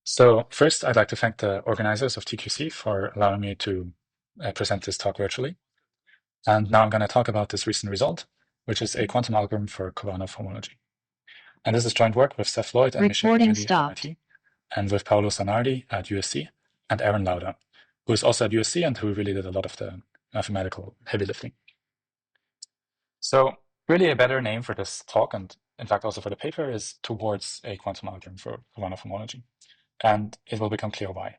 So first, I'd like to thank the organizers of TQC for allowing me to present this talk virtually. And now I'm going to talk about this recent result, which is a quantum algorithm for Khovanov homology. And this is joint work with Seth Lloyd and Michele Recording Kennedy at stopped. MIT, and with Paolo Zanardi at USC, and Aaron Lauda, who is also at USC and who really did a lot of the mathematical heavy lifting. So really a better name for this talk, and in fact also for the paper, is Towards a Quantum Algorithm for Khovanov homology. And it will become clear why.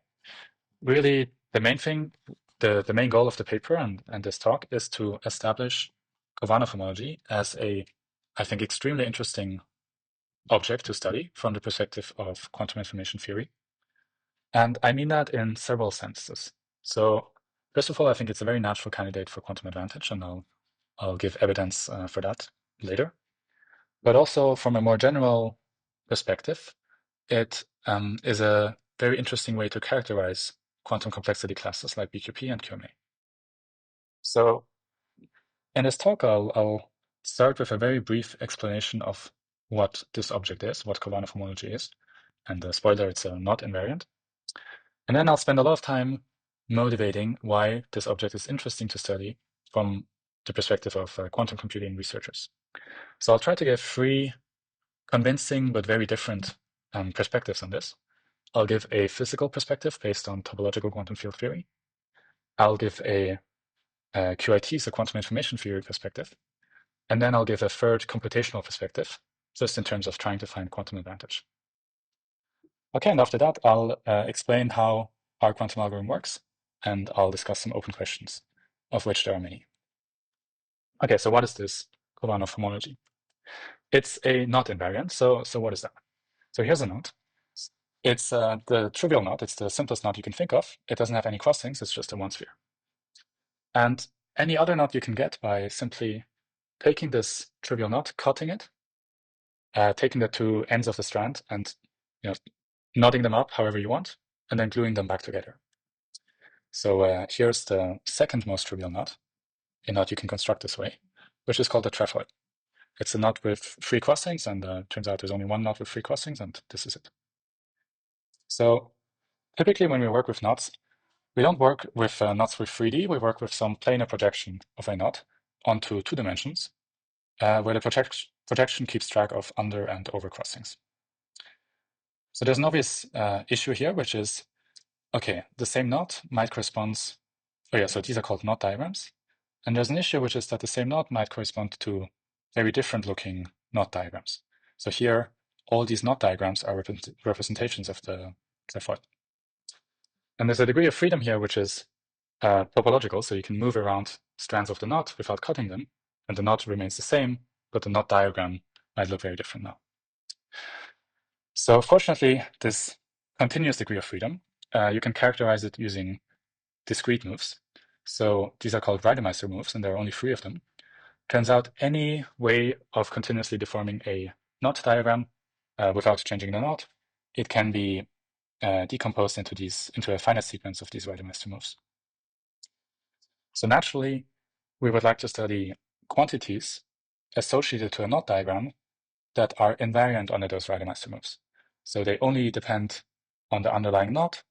Really, the main thing, the main goal of the paper and this talk is to establish Khovanov homology as a, I think, extremely interesting object to study from the perspective of quantum information theory. And I mean that in several senses. So first of all, I think it's a very natural candidate for quantum advantage, and I'll give evidence for that later. But also from a more general perspective, it is a very interesting way to characterize quantum complexity classes like BQP and QMA. So in this talk, I'll start with a very brief explanation of what this object is, what Khovanov homology is. And spoiler, it's not invariant. And then I'll spend a lot of time motivating why this object is interesting to study from the perspective of quantum computing researchers. So I'll try to give three convincing but very different perspectives on this. I'll give a physical perspective based on topological quantum field theory. I'll give a QIT, so quantum information theory perspective. And then I'll give a third computational perspective, just in terms of trying to find quantum advantage. Okay, and after that, I'll explain how our quantum algorithm works, and I'll discuss some open questions, of which there are many. Okay, so what is this Khovanov homology? It's a knot invariant. So what is that? So here's a knot. It's the trivial knot. It's the simplest knot you can think of. It doesn't have any crossings. It's just a one sphere. And any other knot you can get by simply taking this trivial knot, cutting it, taking the two ends of the strand and knotting them up however you want, and then gluing them back together. So here's the second most trivial knot, a knot you can construct this way, which is called a traphoid. It's a knot with three crossings, and turns out there's only one knot with three crossings, and this is it. So typically when we work with knots, we don't work with knots with 3D, we work with some planar projection of a knot onto two dimensions, where the projection keeps track of under and over crossings. So there's an obvious issue here, which is, okay, the same knot might correspond, so these are called knot diagrams. And there's an issue, which is that the same knot might correspond to very different looking knot diagrams. So here, all these knot diagrams are representations of the traphoid. And there's a degree of freedom here, which is topological, so you can move around strands of the knot without cutting them, and the knot remains the same, but the knot diagram might look very different now. So fortunately, this continuous degree of freedom, you can characterize it using discrete moves. So these are called Reidemeister moves, and there are only three of them. Turns out any way of continuously deforming a knot diagram without changing the knot, it can be decomposed into a finite sequence of these Reidemeister moves. So naturally, we would like to study quantities associated to a knot diagram that are invariant under those Reidemeister moves. So they only depend on the underlying knot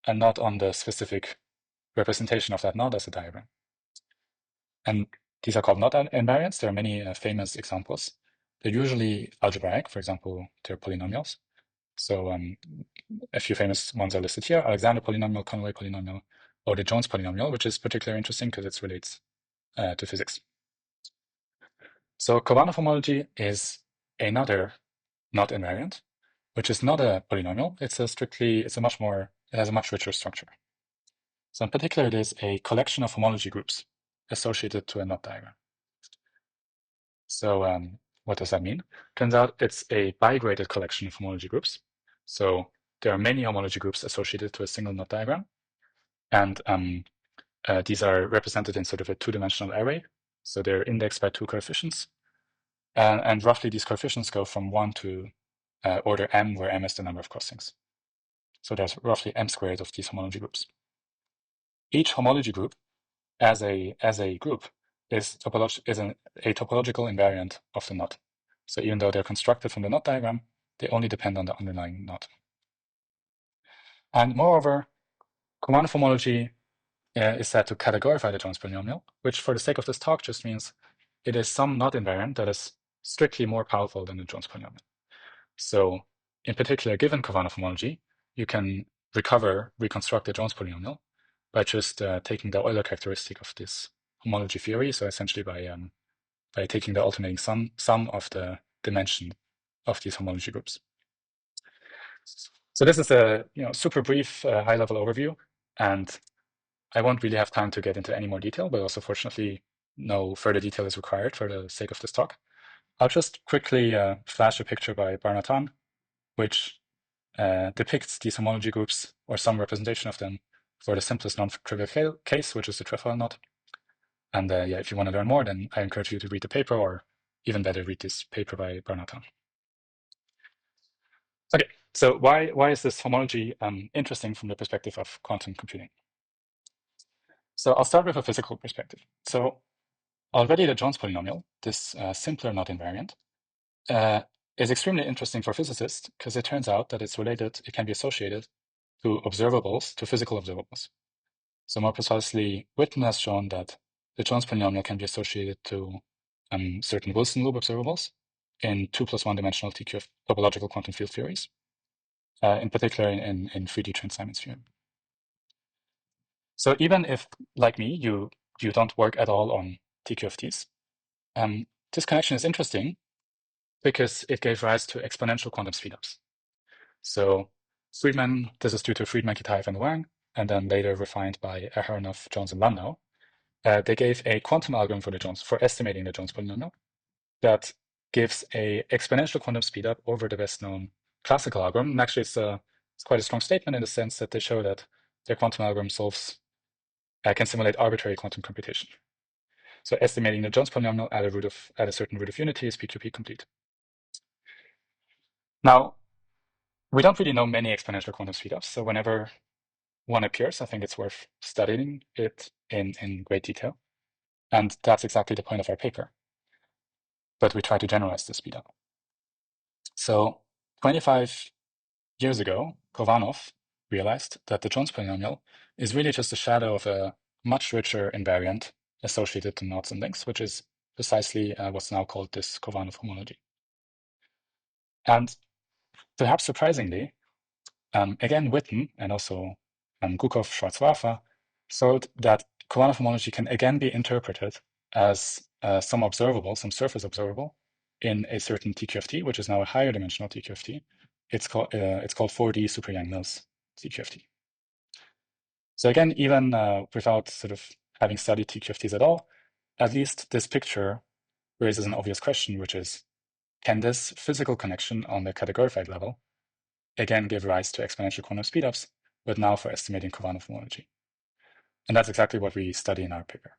and not on the specific representation of that knot as a diagram. And these are called knot invariants. There are many famous examples. They're usually algebraic. For example, they're polynomials. So a few famous ones are listed here: Alexander polynomial, Conway polynomial, or the Jones polynomial, which is particularly interesting because it relates to physics. So Khovanov homology is another knot invariant, which is not a polynomial. It has a much richer structure. So in particular, it is a collection of homology groups associated to a knot diagram. So what does that mean? Turns out it's a bigraded collection of homology groups. So there are many homology groups associated to a single knot diagram. And these are represented in sort of a two-dimensional array. So they're indexed by two coefficients. And roughly these coefficients go from 1 to order m, where m is the number of crossings. So there's roughly m squared of these homology groups. Each homology group, as a group, is a topological invariant of the knot. So even though they're constructed from the knot diagram, they only depend on the underlying knot. And moreover, Khovanov homology is said to categorify the Jones polynomial, which for the sake of this talk just means it is some not invariant that is strictly more powerful than the Jones polynomial. So in particular, given Khovanov homology, you can reconstruct the Jones polynomial by just taking the Euler characteristic of this homology theory. So essentially by taking the alternating sum of the dimension of these homology groups. So this is a super brief high-level overview, and I won't really have time to get into any more detail, but also fortunately no further detail is required for the sake of this talk. I'll just quickly flash a picture by Barnatan, which depicts these homology groups or some representation of them for the simplest non-trivial case, which is the trefoil knot. And yeah, if you want to learn more, then I encourage you to read the paper, or even better, read this paper by Barnatan. Okay, so why is this homology interesting from the perspective of quantum computing? So I'll start with a physical perspective. So already the Jones polynomial, this simpler not invariant, is extremely interesting for physicists because it turns out that it can be associated to observables, to physical observables. So more precisely, Witten has shown that the Jones polynomial can be associated to certain Wilson loop observables in 2+1 dimensional TQF topological quantum field theories, in particular in 3D Chern-Simons theorem. So even if, like me, you don't work at all on TQFTs, this connection is interesting because it gave rise to exponential quantum speedups. So Friedman, this is due to Friedman, Kitaev, and Wang, and then later refined by Aharonov, Jones, and Landau. They gave a quantum algorithm for estimating the Jones polynomial that gives a exponential quantum speedup over the best known classical algorithm. And actually, it's quite a strong statement in the sense that they show that their quantum algorithm can simulate arbitrary quantum computation. So estimating the Jones polynomial at a certain root of unity is PQP complete. Now, we don't really know many exponential quantum speedups. So whenever one appears, I think it's worth studying it in great detail. And that's exactly the point of our paper. But we try to generalize the speedup. So 25 years ago, Khovanov realized that the Jones polynomial is really just a shadow of a much richer invariant associated to knots and links, which is precisely what's now called this Khovanov homology. And perhaps surprisingly, again, Witten and also Gukov, Schwarz-Waffer showed that Khovanov homology can again be interpreted as some surface observable in a certain TQFT, which is now a higher dimensional TQFT. It's called 4D super Yang-Mills TQFT. So again, even without sort of having studied TQFTs at all, at least this picture raises an obvious question, which is, can this physical connection on the categorified level again give rise to exponential quantum speedups, but now for estimating Khovanov homology? And that's exactly what we study in our paper.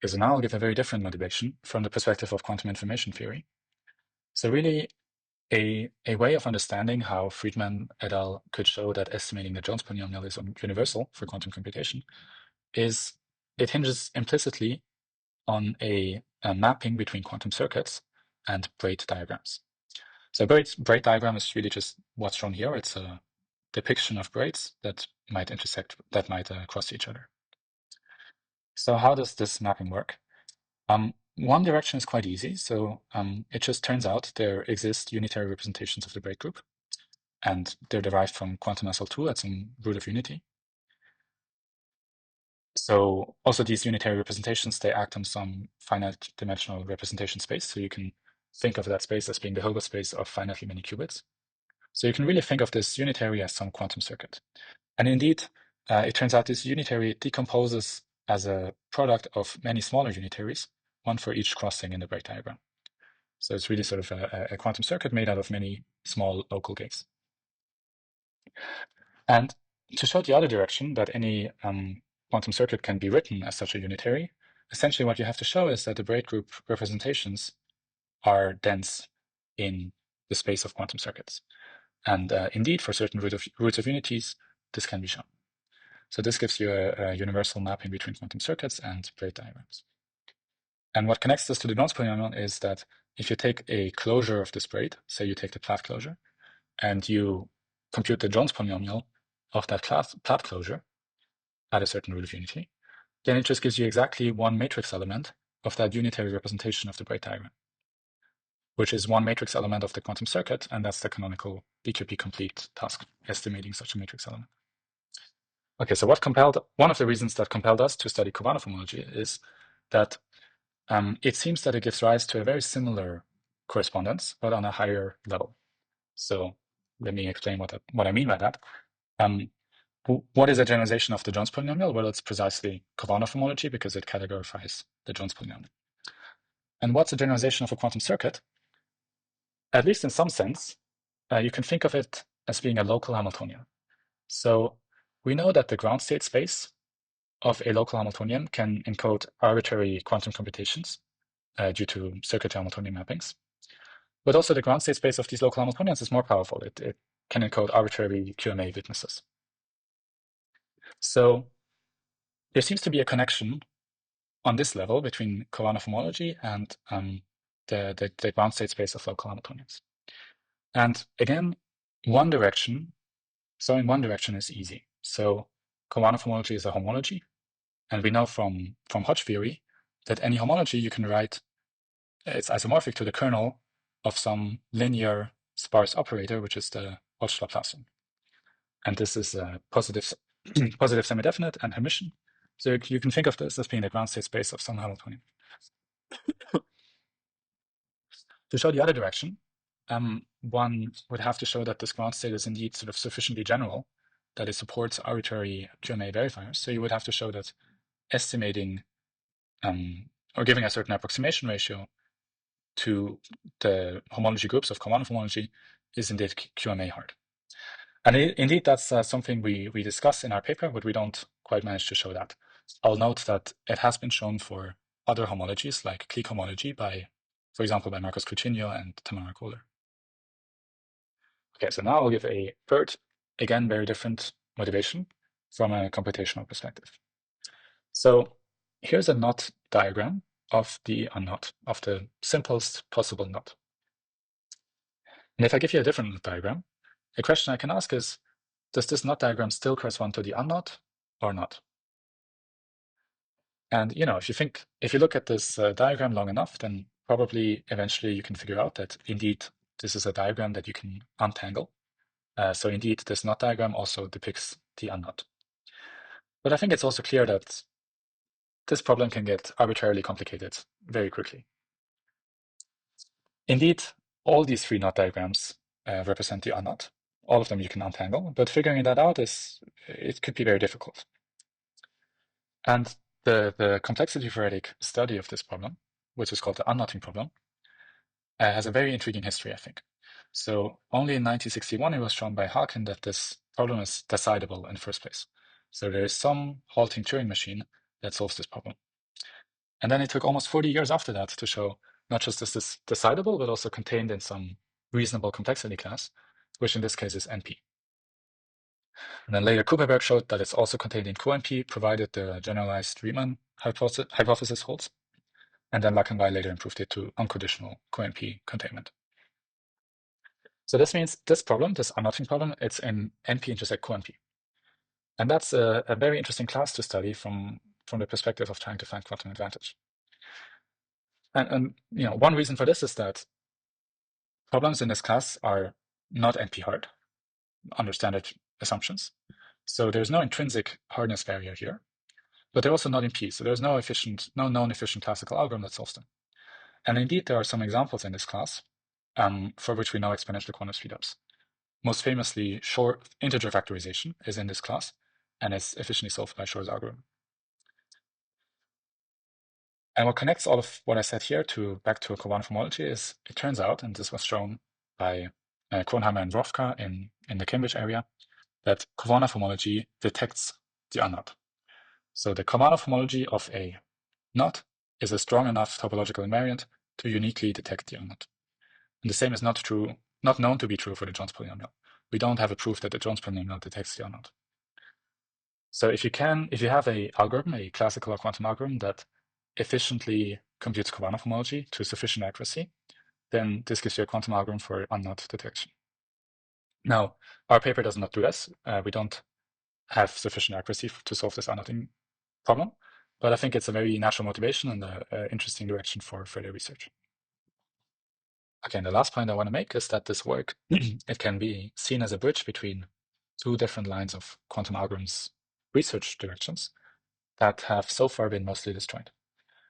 Okay, so now I'll give a very different motivation from the perspective of quantum information theory. So really, a way of understanding how Friedman et al. Could show that estimating the Jones polynomial is universal for quantum computation is it hinges implicitly on a mapping between quantum circuits and braid diagrams. So a braid diagram is really just what's shown here. It's a depiction of braids that might cross each other. So how does this mapping work? One direction is quite easy. So it just turns out there exist unitary representations of the braid group, and they're derived from quantum SL2 at some root of unity. So also these unitary representations, they act on some finite dimensional representation space. So you can think of that space as being the Hilbert space of finitely many qubits. So you can really think of this unitary as some quantum circuit. And indeed, it turns out this unitary decomposes as a product of many smaller unitaries, one for each crossing in the braid diagram. So it's really sort of a quantum circuit made out of many small local gates. And to show the other direction, that any quantum circuit can be written as such a unitary, essentially what you have to show is that the braid group representations are dense in the space of quantum circuits. And indeed, for certain roots of unities, this can be shown. So this gives you a universal mapping between quantum circuits and braid diagrams. And what connects this to the Jones polynomial is that if you take a closure of this braid, say you take the Plath closure, and you compute the Jones polynomial of that Platt closure at a certain root of unity, then it just gives you exactly one matrix element of that unitary representation of the Breit diagram, which is one matrix element of the quantum circuit, and that's the canonical BQP complete task, estimating such a matrix element. Okay, so one of the reasons that compelled us to study Khovanov homology is that it seems that it gives rise to a very similar correspondence, but on a higher level. So let me explain what I mean by that. What is a generalization of the Jones polynomial? Well, it's precisely Khovanov homology because it categorifies the Jones polynomial. And what's a generalization of a quantum circuit? At least in some sense, you can think of it as being a local Hamiltonian. So we know that the ground state space of a local Hamiltonian can encode arbitrary quantum computations due to circuit Hamiltonian mappings. But also the ground state space of these local Hamiltonians is more powerful. It can encode arbitrary QMA witnesses. So there seems to be a connection on this level between Khovanov homology and the ground state space of local Hamiltonians. And again, in one direction is easy. So Khovanov homology is a homology. And we know from Hodge theory that any homology you can write, it's isomorphic to the kernel of some linear sparse operator, which is the Hodge Laplacian. And this is a positive semi-definite and Hermitian. So you can think of this as being the ground state space of some Hamiltonian. To show the other direction, one would have to show that this ground state is indeed sort of sufficiently general that it supports arbitrary QMA verifiers. So you would have to show that estimating or giving a certain approximation ratio to the homology groups of Khovanov homology is indeed QMA hard. And indeed, that's something we discuss in our paper, but we don't quite manage to show that. I'll note that it has been shown for other homologies, like clique homology, for example, by Marcos Coutinho and Tamara Kohler. Okay, so now I'll give a third, again, very different motivation from a computational perspective. So here's a knot diagram of the unknot, of the simplest possible knot. And if I give you a different knot diagram, a question I can ask is, does this knot diagram still correspond to the unknot or not? And if you look at this diagram long enough, then probably eventually you can figure out that indeed this is a diagram that you can untangle. So indeed, this knot diagram also depicts the unknot. But I think it's also clear that this problem can get arbitrarily complicated very quickly. Indeed, all these three knot diagrams represent the unknot. All of them you can untangle, but figuring that out it could be very difficult. And the complexity theoretic study of this problem, which is called the unknotting problem, has a very intriguing history, I think. So only in 1961 it was shown by Harkin that this problem is decidable in the first place. So there is some halting Turing machine that solves this problem. And then it took almost 40 years after that to show not just is this decidable, but also contained in some reasonable complexity class, which in this case is NP. And then later Kuperberg showed that it's also contained in QNP, provided the generalized Riemann hypothesis holds. And then Lacanwey later improved it to unconditional QNP containment. So this means this problem, this unknotting problem, it's in NP intersect QNP. And that's a very interesting class to study from the perspective of trying to find quantum advantage. And one reason for this is that problems in this class are not NP hard under standard assumptions. So there's no intrinsic hardness barrier here, but they're also not in P. So there's no known efficient classical algorithm that solves them. And indeed, there are some examples in this class for which we know exponential quantum speedups. Most famously, short integer factorization is in this class and is efficiently solved by Shor's algorithm. And what connects all of what I said here back to a Khovanov homology is it turns out, and this was shown by Kronheimer and Wrofka in the Cambridge area, that Khovanov homology detects the unknot. So the Khovanov homology of a knot is a strong enough topological invariant to uniquely detect the unknot. And the same is not known to be true for the Jones polynomial. We don't have a proof that the Jones polynomial detects the unknot. So if you have a classical or quantum algorithm that efficiently computes Khovanov homology to sufficient accuracy, then this gives you a quantum algorithm for unknot detection. Now, our paper does not do this. We don't have sufficient accuracy to solve this unknowing problem, but I think it's a very natural motivation and an interesting direction for further research. Okay, and the last point I want to make is that this work, it can be seen as a bridge between two different lines of quantum algorithms research directions that have so far been mostly disjoint.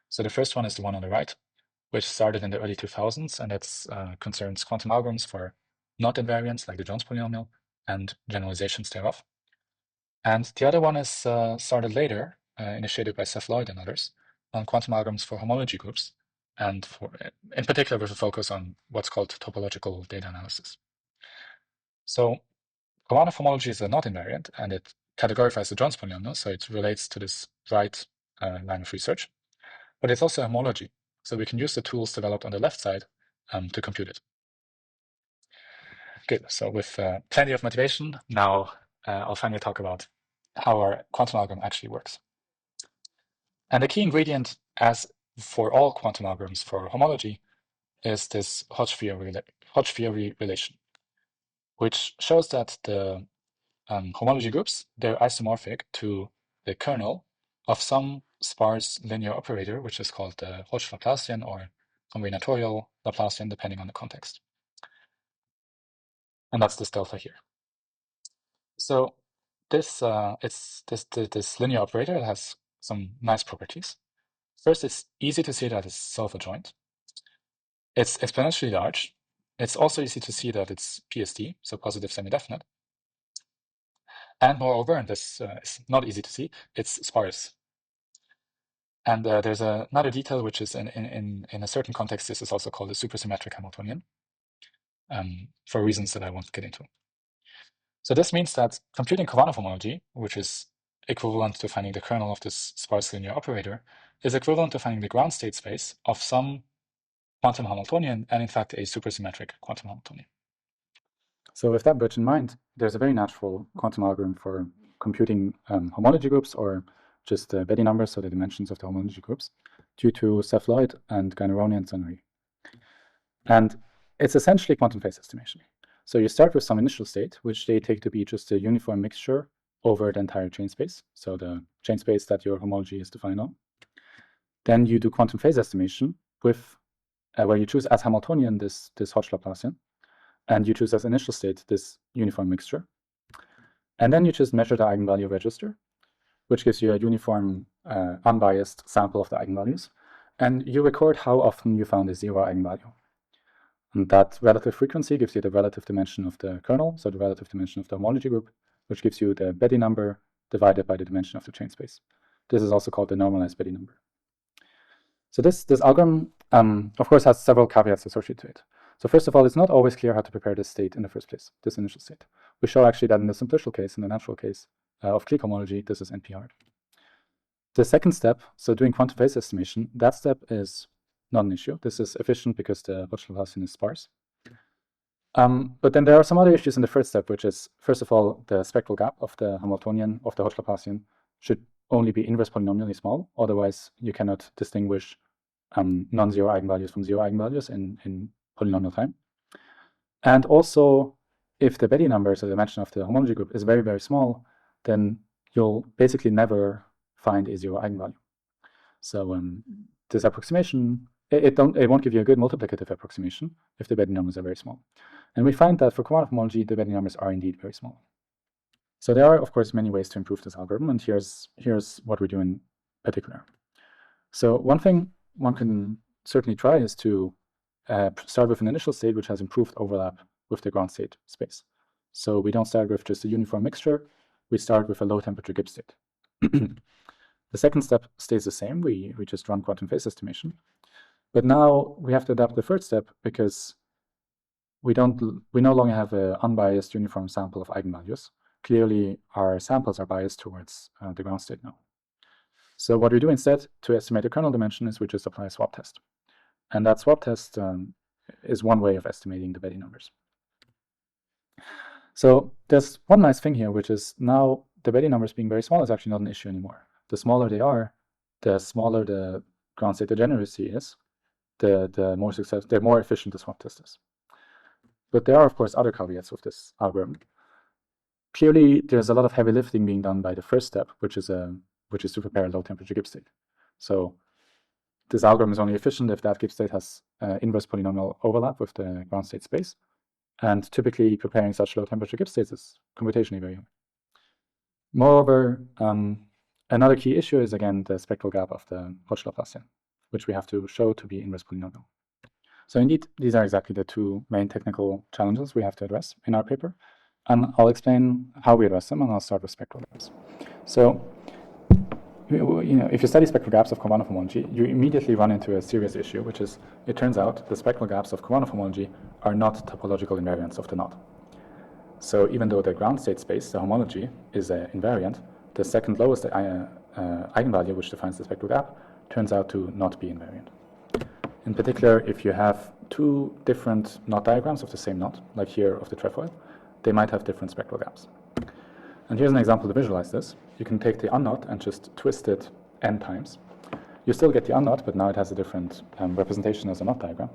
So the first one is the one on the right, which started in the early 2000s, and it concerns quantum algorithms for knot invariants like the Jones polynomial and generalizations thereof. And the other one is started later, initiated by Seth Lloyd and others, on quantum algorithms for homology groups, and for, in particular with a focus on what's called topological data analysis. So Khovanov homology is a knot invariant, and it categorifies the Jones polynomial, so it relates to this right line of research. But it's also a homology, so we can use the tools developed on the left side to compute it. Good, so with plenty of motivation, now I'll finally talk about how our quantum algorithm actually works. And the key ingredient, as for all quantum algorithms for homology, is this Hodge-Fiori relation, which shows that the homology groups, they're isomorphic to the kernel of some sparse linear operator, which is called the Hodge-Laplacian or combinatorial Laplacian, depending on the context. And that's this delta here. So this this linear operator has some nice properties. First, it's easy to see that it's self-adjoint. It's exponentially large. It's also easy to see that it's PSD, so positive semi-definite. And moreover, and this is not easy to see, it's sparse. And there's another detail, which is in a certain context, this is also called a supersymmetric Hamiltonian, for reasons that I won't get into. So this means that computing Khovanov homology, which is equivalent to finding the kernel of this sparse linear operator, is equivalent to finding the ground state space of some quantum Hamiltonian, and in fact a supersymmetric quantum Hamiltonian. So with that bridge in mind, there's a very natural quantum algorithm for computing homology groups, or just the Betti numbers, so the dimensions of the homology groups, due to Seth Lloyd and Ganaroni and Zaneri. And it's essentially quantum phase estimation. So you start with some initial state, which they take to be just a uniform mixture over the entire chain space, so the chain space that your homology is defined on. Then you do quantum phase estimation with where you choose as Hamiltonian this Hodge-Laplacian, and you choose as initial state this uniform mixture. And then you just measure the eigenvalue register, which gives you a uniform, unbiased sample of the eigenvalues. And you record how often you found a zero eigenvalue. And that relative frequency gives you the relative dimension of the kernel, so the relative dimension of the homology group, which gives you the Betti number divided by the dimension of the chain space. This is also called the normalized Betti number. So this algorithm, of course, has several caveats associated to it. So first of all, it's not always clear how to prepare this state in the first place, this initial state. We show actually that in the simplicial case, in the natural case of clique homology, this is NP-hard. The second step, so doing quantum phase estimation, that step is not an issue. This is efficient because the Hodge-Laplacian is sparse. But then there are some other issues in the first step, which is, first of all, the spectral gap of the Hamiltonian of the Hodge-Laplacian should only be inverse polynomially small. Otherwise, you cannot distinguish non-zero eigenvalues from zero eigenvalues in polynomial time. And also, if the Betti number, so the dimension of the homology group, is very, very small, then you'll basically never find a zero eigenvalue. So this approximation, it won't give you a good multiplicative approximation if the Betti numbers are very small. And we find that for Khovanov homology, the Betti numbers are indeed very small. So there are, of course, many ways to improve this algorithm, and here's what we do in particular. So one thing one can certainly try is to start with an initial state which has improved overlap with the ground state space. So we don't start with just a uniform mixture, we start with a low temperature Gibbs state. The second step stays the same, we just run quantum phase estimation. But now we have to adapt the third step because we no longer have an unbiased uniform sample of eigenvalues. Clearly, our samples are biased towards the ground state now. So what we do instead to estimate the kernel dimension is we just apply a swap test. And that swap test is one way of estimating the Betti numbers. So there's one nice thing here, which is now the Betti numbers being very small is actually not an issue anymore. The smaller they are, the smaller the ground state degeneracy is, the more efficient the swap test is. But there are, of course, other caveats with this algorithm. Clearly, there's a lot of heavy lifting being done by the first step, which is to prepare a low temperature Gibbs state. So this algorithm is only efficient if that Gibbs state has inverse polynomial overlap with the ground state space. And typically, preparing such low temperature Gibbs states is computationally very hard. Moreover, another key issue is, again, the spectral gap of the Hodge Laplacian, which we have to show to be inverse polynomial. So indeed, these are exactly the two main technical challenges we have to address in our paper. And I'll explain how we address them, and I'll start with spectral gaps. So, if you study spectral gaps of Khovanov homology, you immediately run into a serious issue, which is, it turns out the spectral gaps of Khovanov homology are not topological invariants of the knot. So even though the ground state space, the homology, is invariant, the second lowest eigenvalue, which defines the spectral gap, turns out to not be invariant. In particular, if you have two different knot diagrams of the same knot, like here of the trefoil, they might have different spectral gaps. And here's an example to visualize this. You can take the unknot and just twist it n times. You still get the unknot, but now it has a different representation as a knot diagram.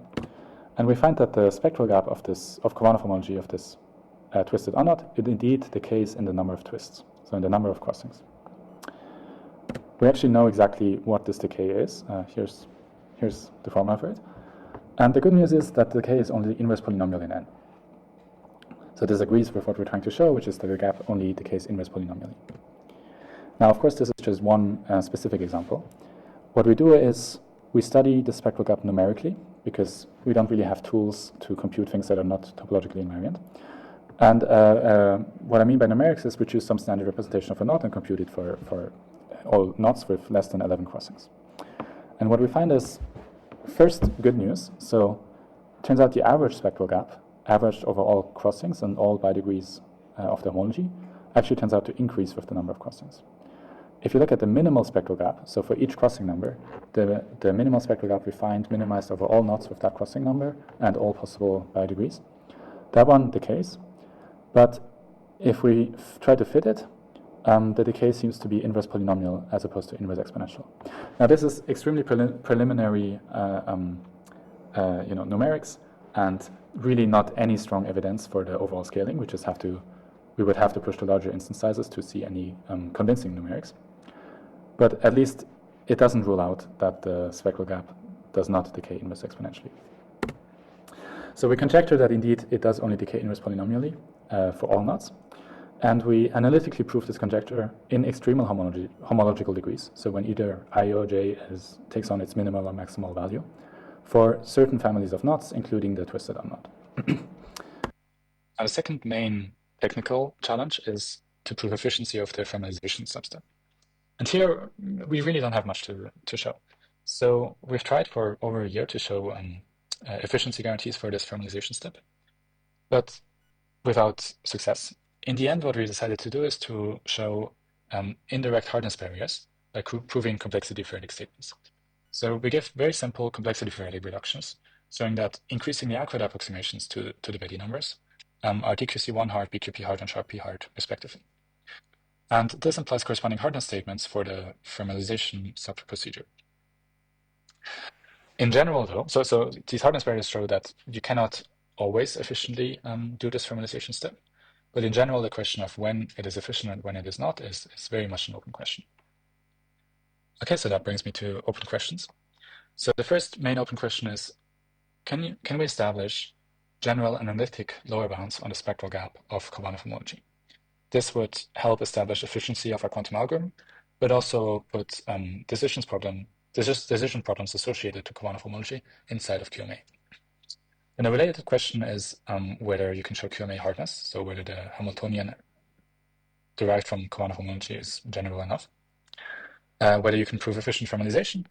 And we find that the spectral gap of Khovanov homology of this twisted unknot, it indeed decays in the number of twists, so in the number of crossings. We actually know exactly what this decay is. Here's the formula for it. And the good news is that the decay is only the inverse polynomial in n. So this agrees with what we're trying to show, which is that the gap only decays inverse polynomially. Now, of course, this is just one specific example. What we do is we study the spectral gap numerically, because we don't really have tools to compute things that are not topologically invariant. And what I mean by numerics is we choose some standard representation of a knot and compute it for all knots with less than 11 crossings. And what we find is, first, good news. So it turns out the average spectral gap, averaged over all crossings and all bidegrees of the homology, actually turns out to increase with the number of crossings. If you look at the minimal spectral gap, so for each crossing number, the minimal spectral gap we find minimized over all knots with that crossing number and all possible bidegrees, that one decays. But if we try to fit it, the decay seems to be inverse polynomial as opposed to inverse exponential. Now, this is extremely preliminary numerics, and really not any strong evidence for the overall scaling. We would have to push to larger instance sizes to see any convincing numerics. But at least it doesn't rule out that the spectral gap does not decay inverse exponentially. So we conjecture that indeed it does only decay inverse polynomially for all knots. And we analytically prove this conjecture in extremal homological degrees. So when either I or j takes on its minimal or maximal value for certain families of knots, including the twisted unknot. The second main technical challenge is to prove efficiency of the formalization substep. And here we really don't have much to show. So we've tried for over a year to show efficiency guarantees for this formalization step, but without success. In the end, what we decided to do is to show indirect hardness barriers by proving complexity theoretic statements. So we give very simple complexity theoretic reductions, showing that increasing the awkward approximations to the Betti numbers are DQC1 hard, BQP hard, and sharp P hard, respectively. And this implies corresponding hardness statements for the formalization sub-procedure. In general, though, so these hardness barriers show that you cannot always efficiently do this formalization step. But in general, the question of when it is efficient and when it is not is very much an open question. Okay, so that brings me to open questions. So the first main open question is, can we establish general analytic lower bounds on the spectral gap of Khovanov homology? This would help establish efficiency of our quantum algorithm, but also put decision problems associated to Khovanov homology inside of QMA. And a related question is whether you can show QMA hardness, so whether the Hamiltonian derived from Khovanov homology is general enough, whether you can prove efficient formalization,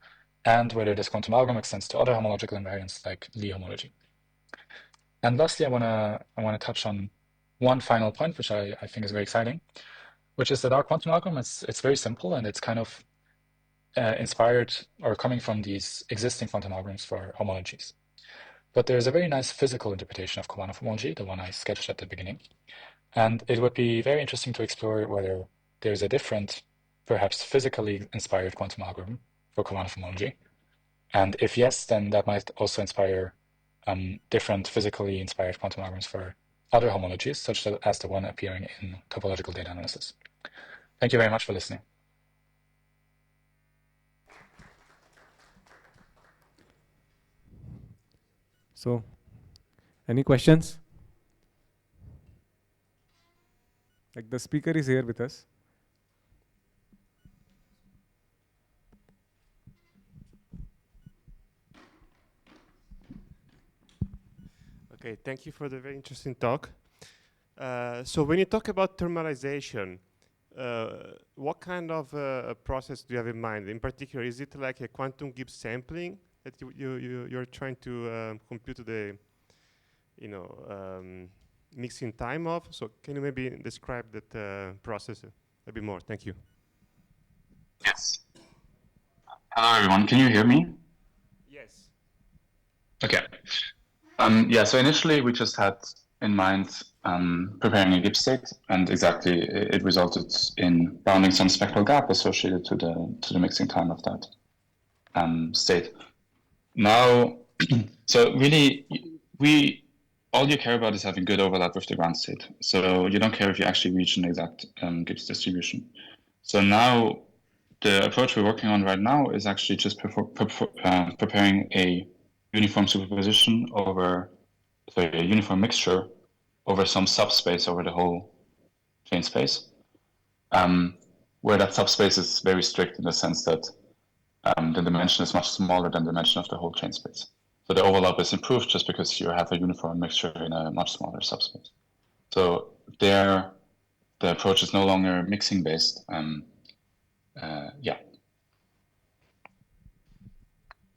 and whether this quantum algorithm extends to other homological invariants like Lie homology. And lastly, I want to touch on one final point, which I think is very exciting, which is that our quantum algorithm it's very simple, and it's kind of inspired or coming from these existing quantum algorithms for homologies. But there's a very nice physical interpretation of Khovanov homology, the one I sketched at the beginning. And it would be very interesting to explore whether there's a different, perhaps physically inspired quantum algorithm for Khovanov homology. And if yes, then that might also inspire different physically inspired quantum algorithms for other homologies, such as the one appearing in topological data analysis. Thank you very much for listening. So, any questions? Like the speaker is here with us. Okay, thank you for the very interesting talk. So when you talk about thermalization, what kind of process do you have in mind? In particular, is it like a quantum Gibbs sampling that you're trying to compute the mixing time of? So can you maybe describe that process a bit more? Thank you. Yes. Hello, everyone. Can you hear me? Yes. Okay. Yeah, so initially we just had in mind preparing a Gibbs state, and exactly it resulted in bounding some spectral gap associated to the mixing time of that state. Now, so really, all you care about is having good overlap with the ground state. So you don't care if you actually reach an exact Gibbs distribution. So now the approach we're working on right now is actually just preparing a uniform superposition over, sorry, a uniform mixture over some subspace over the whole chain space, where that subspace is very strict in the sense that the dimension is much smaller than the dimension of the whole chain space. So the overlap is improved just because you have a uniform mixture in a much smaller subspace. So there, the approach is no longer mixing based. Yeah.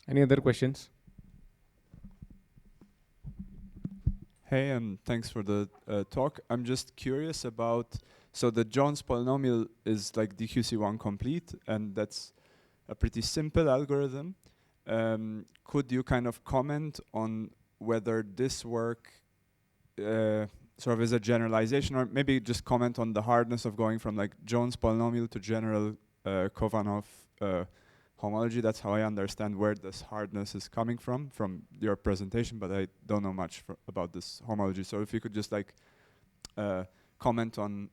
Any other questions? Hey, and thanks for the talk. I'm just curious about, so the Jones polynomial is like DQC1 complete, and that's a pretty simple algorithm. Could you kind of comment on whether this work sort of is a generalization, or maybe just comment on the hardness of going from like Jones polynomial to general Khovanov homology? That's how I understand where this hardness is coming from your presentation, but I don't know much about this homology. So if you could just like comment on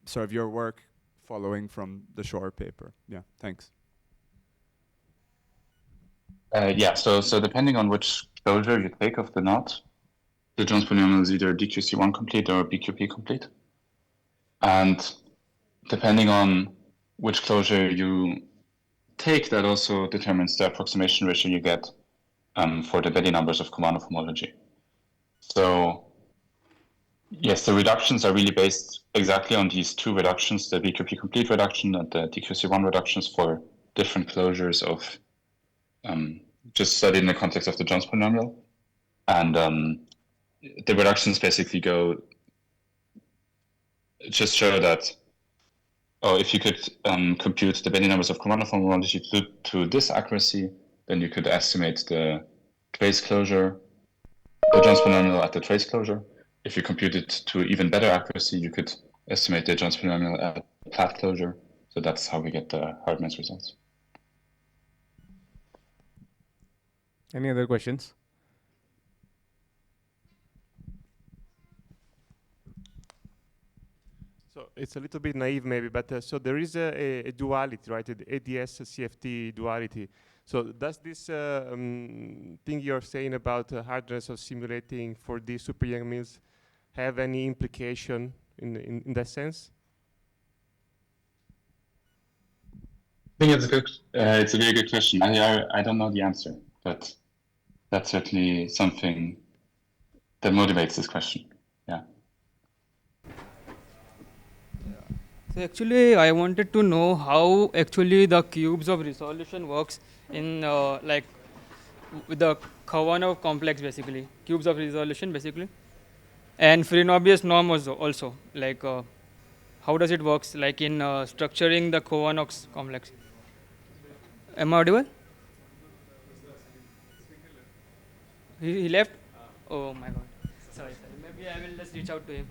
sort of your work following from the Shore paper. Yeah, thanks. Yeah, so depending on which closure you take of the knot, the Jones polynomial is either DQC1 complete or BQP complete. And depending on which closure you take, that also determines the approximation ratio you get for the Belli numbers of Khovanov homology. So yes, the reductions are really based exactly on these two reductions, the BQP complete reduction and the DQC1 reductions for different closures of just studied in the context of the Jones polynomial. And the reductions basically just show that, if you could compute the Belli numbers of Khovanov homology to this accuracy, then you could estimate the trace closure, the Jones polynomial at the trace closure. If you compute it to even better accuracy, you could estimate the Jones polynomial at Platt closure. So that's how we get the hardness results. Any other questions? So it's a little bit naive maybe, but so there is a duality, right? The ADS CFT duality. So does this thing you're saying about hardness of simulating for these super young mills have any implication in that sense? I think it's a very good question. I don't know the answer, but that's certainly something that motivates this question. Yeah. So actually, I wanted to know how actually the cubes of resolution works in like with the Khovanov complex, basically cubes of resolution basically, and Frenobius norm also like how does it works like in structuring the Khovanov complex? Am I audible? He left. Oh my god. Sorry. Maybe I will just reach out to him.